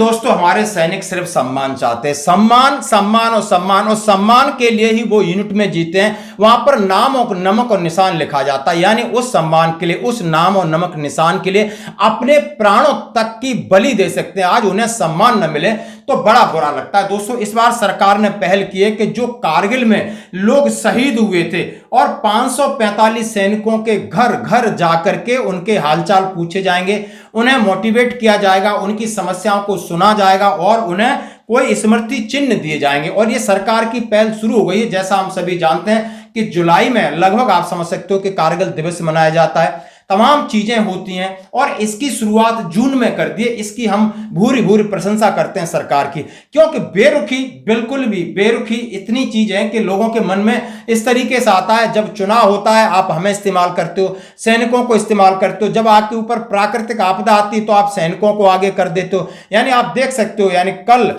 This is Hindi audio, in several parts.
दोस्तों हमारे सैनिक सिर्फ सम्मान चाहते हैं, सम्मान सम्मान और सम्मान, और सम्मान के लिए ही वो यूनिट में जीते हैं। वहां पर नाम और नमक और निशान लिखा जाता है, यानी उस सम्मान के लिए, उस नाम और नमक निशान के लिए अपने प्राणों तक की बलि दे सकते हैं। आज उन्हें सम्मान न मिले तो बड़ा बुरा लगता है। दोस्तों इस बार सरकार ने पहल की है कि जो कारगिल में लोग शहीद हुए थे और 545 सैनिकों के घर घर जाकर के उनके हालचाल पूछे जाएंगे, उन्हें मोटिवेट किया जाएगा, उनकी समस्याओं को सुना जाएगा और उन्हें कोई स्मृति चिन्ह दिए जाएंगे। और यह सरकार की पहल शुरू हो गई है। जैसा हम सभी जानते हैं कि जुलाई में लगभग आप समझ सकते हो कि कारगिल दिवस मनाया जाता है, तमाम चीजें होती हैं और इसकी शुरुआत जून में कर दी है। इसकी हम भूरी भूरी प्रशंसा करते हैं सरकार की, क्योंकि बेरुखी, बिल्कुल भी बेरुखी इतनी चीज है कि लोगों के मन में इस तरीके से आता है, जब चुनाव होता है आप हमें इस्तेमाल करते हो, सैनिकों को इस्तेमाल करते हो, जब आपके ऊपर प्राकृतिक आपदा आती है तो आप सैनिकों को आगे कर देते हो। यानी आप देख सकते हो, यानी कल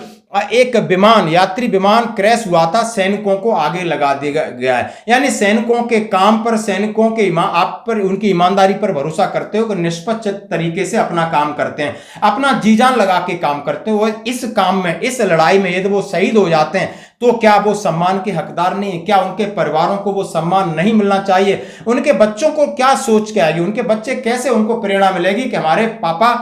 एक विमान, यात्री विमान क्रैश हुआ था, सैनिकों को आगे लगा दिया गया है। यानी सैनिकों के काम पर, सैनिकों के आप पर, उनकी ईमानदारी पर भरोसा करते हो कि निष्पक्ष तरीके से अपना काम करते हैं, अपना जी जान लगा के काम करते हो। इस काम में, इस लड़ाई में यदि वो शहीद हो जाते हैं तो क्या वो सम्मान के हकदार नहीं है? क्या उनके परिवारों को वो सम्मान नहीं मिलना चाहिए? उनके बच्चों को क्या सोच के आएगी? उनके बच्चे कैसे, उनको प्रेरणा मिलेगी कि हमारे पापा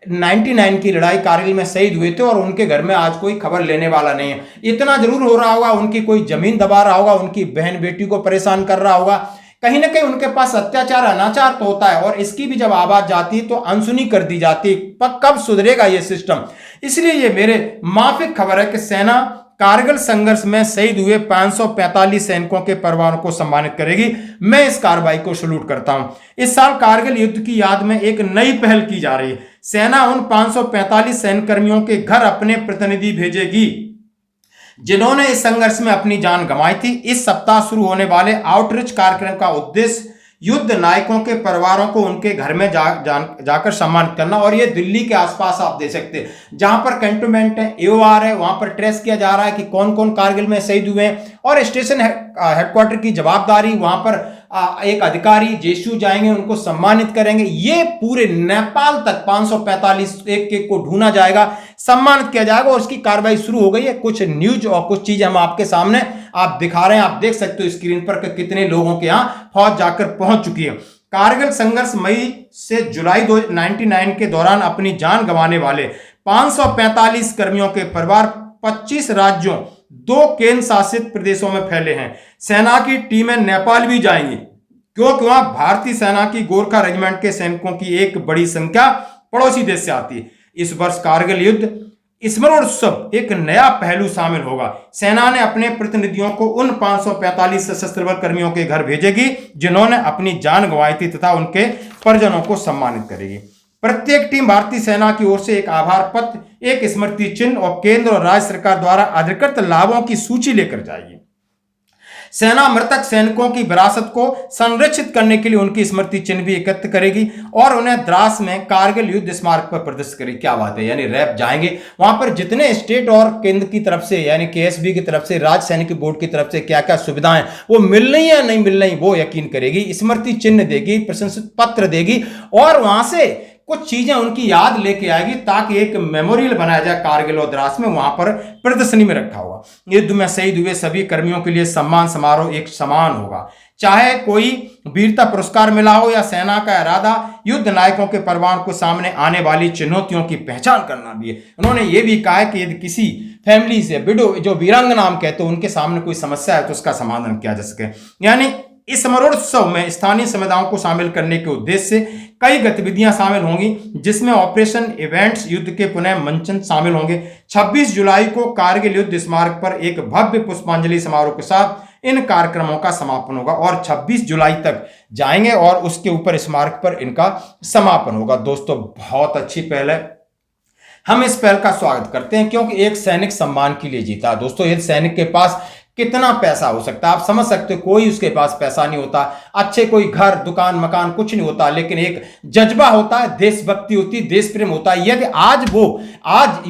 99 की लड़ाई कारगिल में शहीद हुए थे और उनके घर में आज कोई खबर लेने वाला नहीं है। इतना जरूर हो रहा होगा, उनकी कोई जमीन दबा रहा होगा, उनकी बहन बेटी को परेशान कर रहा होगा, कहीं ना कहीं उनके पास अत्याचार अनाचार तो होता है और इसकी भी जब आवाज जाती है तो अनसुनी कर दी जाती है। पर कब सुधरेगा ये सिस्टम? इसलिए ये मेरे माफिक खबर है कि सेना कारगिल संघर्ष में शहीद हुए 545 सैनिकों के परिवारों को सम्मानित करेगी। मैं इस कार्रवाई को सैल्यूट करता हूं। इस साल कारगिल युद्ध की याद में एक नई पहल की जा रही है। सेना उन 545 सैन्यकर्मियों के घर अपने प्रतिनिधि भेजेगी जिन्होंने इस संघर्ष में अपनी जान गंवाई थी। इस सप्ताह शुरू होने वाले आउटरीच कार्यक्रम का उद्देश्य युद्ध नायकों के परिवारों को उनके घर में जाकर सम्मानित करना। और ये दिल्ली के आसपास आप देख सकते हैं, जहां पर कैंटोनमेंट है, एओआर है, वहां पर ट्रेस किया जा रहा है कि कौन कौन कारगिल में शहीद हुए हैं और स्टेशन हेडक्वार्टर की जवाबदारी, वहां पर एक अधिकारी जेशू जाएंगे, उनको सम्मानित करेंगे। ये पूरे नेपाल तक 545 एक को ढूंढा जाएगा, सम्मानित किया जाएगा और उसकी कार्रवाई शुरू हो गई है। कुछ न्यूज और कुछ चीजें हम आपके सामने आप दिखा रहे हैं, आप देख सकते हो स्क्रीन पर कि कितने लोगों के यहां फौज जाकर पहुंच चुकी है। कारगिल संघर्ष मई से जुलाई 99 के दौरान अपनी जान गंवाने वाले 545 कर्मियों के परिवार 25 राज्यों, 2 केंद्र शासित प्रदेशों में फैले हैं। सेना की टीमें नेपाल भी जाएंगी क्योंकि वहां भारतीय सेना की गोरखा रेजिमेंट के सैनिकों की एक बड़ी संख्या पड़ोसी देश से आती है। इस वर्ष कारगिल युद्ध स्मरणोत्सव एक नया पहलू शामिल होगा। सेना ने अपने प्रतिनिधियों को उन 545 सशस्त्र बल कर्मियों के घर भेजेगी जिन्होंने अपनी जान गंवाई थी तथा उनके परिजनों को सम्मानित करेगी। प्रत्येक टीम भारतीय सेना की ओर से एक आभार पत्र, एक स्मृति चिन्ह और केंद्र और राज्य सरकार द्वारा अधिकृत लाभों की सूची लेकर जाएगी। सेना मृतक सैनिकों की विरासत को संरक्षित करने के लिए उनकी स्मृति चिन्ह भी एकत्र करेगी और उन्हें द्रास में कारगिल युद्ध स्मारक पर प्रदर्शित करेगी। क्या बात है, यानी रैप जाएंगे वहां पर जितने स्टेट और केंद्र की तरफ से, यानी केएसबी की तरफ से, राज्य सैनिक बोर्ड की तरफ से क्या क्या सुविधाएं वो मिल रही है नहीं मिल रही, वो यकीन करेगी, स्मृति चिन्ह देगी, प्रशंसित पत्र देगी और वहां से कुछ चीजें उनकी याद लेके आएगी ताकि एक मेमोरियल बनाया जाए कारगिल और द्रास में, वहां पर प्रदर्शनी में रखा होगा। युद्ध में शहीद हुए सभी कर्मियों के लिए सम्मान समारोह एक समान होगा, चाहे कोई वीरता पुरस्कार मिला हो या सेना का इरादा युद्ध नायकों के परिवार को सामने आने वाली चुनौतियों की पहचान करना भी है। उन्होंने ये भी कहा है कि यदि किसी फैमिली से विडो, जो वीरांगना हम कहते हैं, उनके सामने कोई समस्या है तो उसका समाधान किया जा सके। यानी इस समारोह में स्थानीय समुदायों को शामिल करने के उद्देश्य से कई गतिविधियां शामिल होंगी, जिसमें ऑपरेशन इवेंट्स, युद्ध के पुनः मंचन शामिल होंगे। 26 जुलाई को कारगिल युद्ध स्मारक पर एक भव्य पुष्पांजलि समारोह के साथ इन कार्यक्रमों का समापन होगा और 26 जुलाई तक जाएंगे और उसके ऊपर स्मारक पर इनका समापन होगा। दोस्तों बहुत अच्छी पहल है, हम इस पहल का स्वागत करते हैं क्योंकि एक सैनिक सम्मान के लिए जीता। दोस्तों ये सैनिक के पास कितना पैसा हो सकता है आप समझ सकते हो, कोई उसके पास पैसा नहीं होता, अच्छे कोई घर दुकान मकान कुछ नहीं होता, लेकिन एक जज्बा होता है, देशभक्ति होती है, देश प्रेम होता है। यदि आज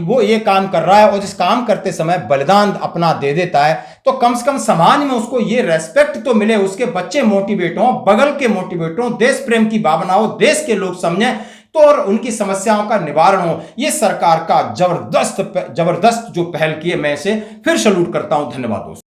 वो ये काम कर रहा है और इस काम करते समय बलिदान अपना दे देता है तो कम से कम समाज में उसको ये रेस्पेक्ट तो मिले, उसके बच्चे मोटिवेट हों, बगल के मोटिवेट हों, देश प्रेम की भावना हो, देश के लोग समझें तो और उनकी समस्याओं का निवारण हो। ये सरकार का जबरदस्त जो पहल की है, मैं इसे फिर सैल्यूट करता हूं। धन्यवाद दोस्तों।